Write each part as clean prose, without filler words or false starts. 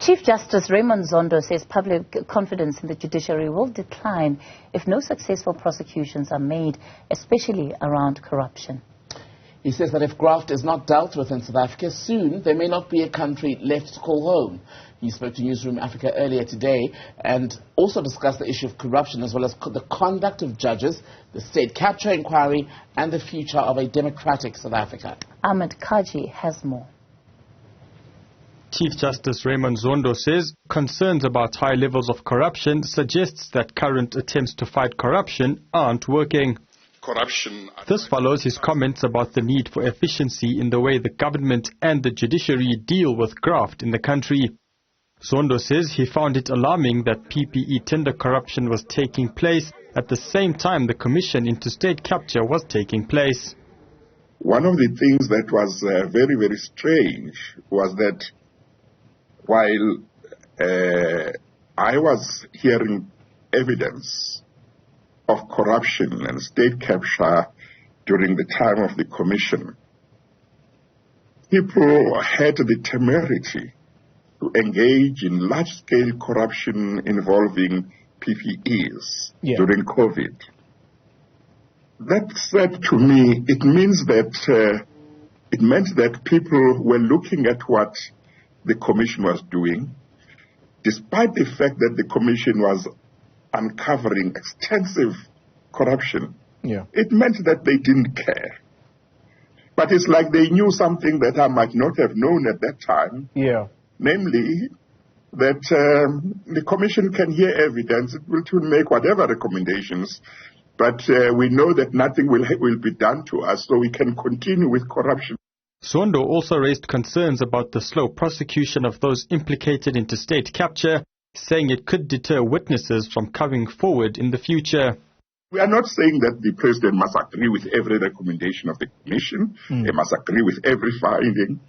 Chief Justice Raymond Zondo says public confidence in the judiciary will decline if no successful prosecutions are made, especially around corruption. He says that if graft is not dealt with in South Africa, soon there may not be a country left to call home. He spoke to Newzroom Afrika earlier today and also discussed the issue of corruption as well as the conduct of judges, the state capture inquiry and the future of a democratic South Africa. Ahmed Kajee has more. Chief Justice Raymond Zondo says concerns about high levels of corruption suggests that current attempts to fight corruption aren't working. This follows his comments about the need for efficiency in the way the government and the judiciary deal with graft in the country. Zondo says he found it alarming that PPE tender corruption was taking place at the same time the commission into state capture was taking place. One of the things that was very, very strange was that while I was hearing evidence of corruption and state capture during the time of the commission, people had the temerity to engage in large-scale corruption involving PPEs during COVID. That said to me, it means that it meant that people were looking at what the commission was doing, despite the fact that the commission was uncovering extensive corruption. It meant that they didn't care. But it's like they knew something that I might not have known at that time. Namely, that the commission can hear evidence, it will make whatever recommendations, but we know that nothing will be done to us, so we can continue with corruption. Zondo also raised concerns about the slow prosecution of those implicated into state capture, saying it could deter witnesses from coming forward in the future. We are not saying that the president must agree with every recommendation of the commission, he must agree with every finding,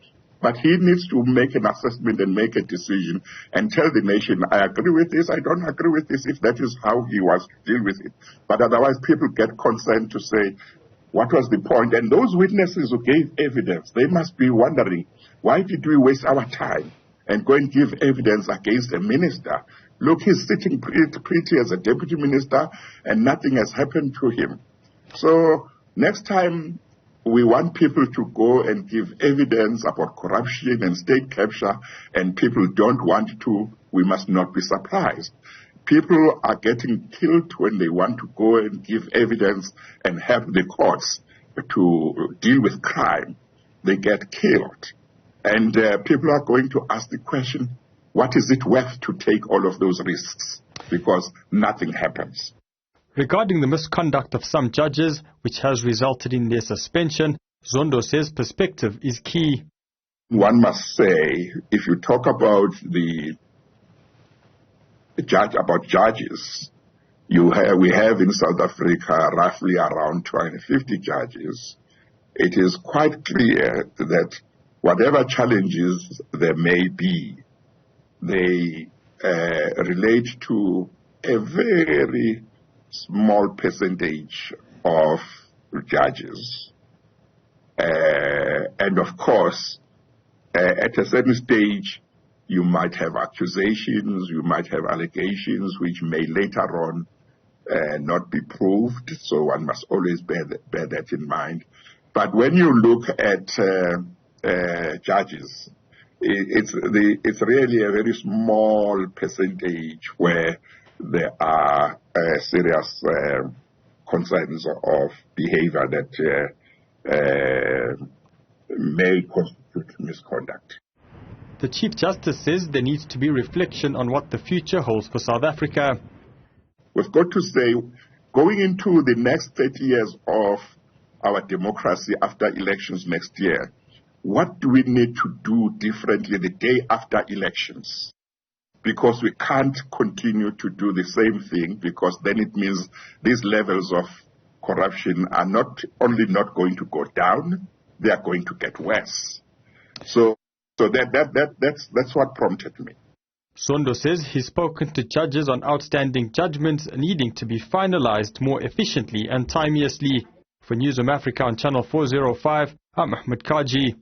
but he needs to make an assessment and make a decision and tell the nation, I agree with this, I don't agree with this, if that is how he was to deal with it. But otherwise people get concerned to say, what was the point? And those witnesses who gave evidence, they must be wondering, why did we waste our time and go and give evidence against a minister? Look, he's sitting pretty as a deputy minister and nothing has happened to him. So next time we want people to go and give evidence about corruption and state capture and people don't want to, we must not be surprised. People are getting killed when they want to go and give evidence and help the courts to deal with crime. They get killed. And people are going to ask the question, what is it worth to take all of those risks? Because nothing happens. Regarding the misconduct of some judges, which has resulted in their suspension, Zondo says perspective is key. One must say, if you talk about judges, we have in South Africa roughly around 250 judges. It is quite clear that whatever challenges there may be, they relate to a very small percentage of judges. And of course, at a certain stage, you might have accusations, you might have allegations which may later on not be proved, so one must always bear that in mind. But when you look at judges, it's really a very small percentage where there are serious concerns of behavior that may constitute misconduct. The Chief Justice says there needs to be reflection on what the future holds for South Africa. We've got to say, going into the next 30 years of our democracy after elections next year, what do we need to do differently the day after elections? Because we can't continue to do the same thing, because then it means these levels of corruption are not only not going to go down, they are going to get worse. So that's what prompted me. Zondo says he's spoken to judges on outstanding judgments needing to be finalized more efficiently and timeously. For Newzroom Afrika on Channel 405, I'm Ahmed Kajee.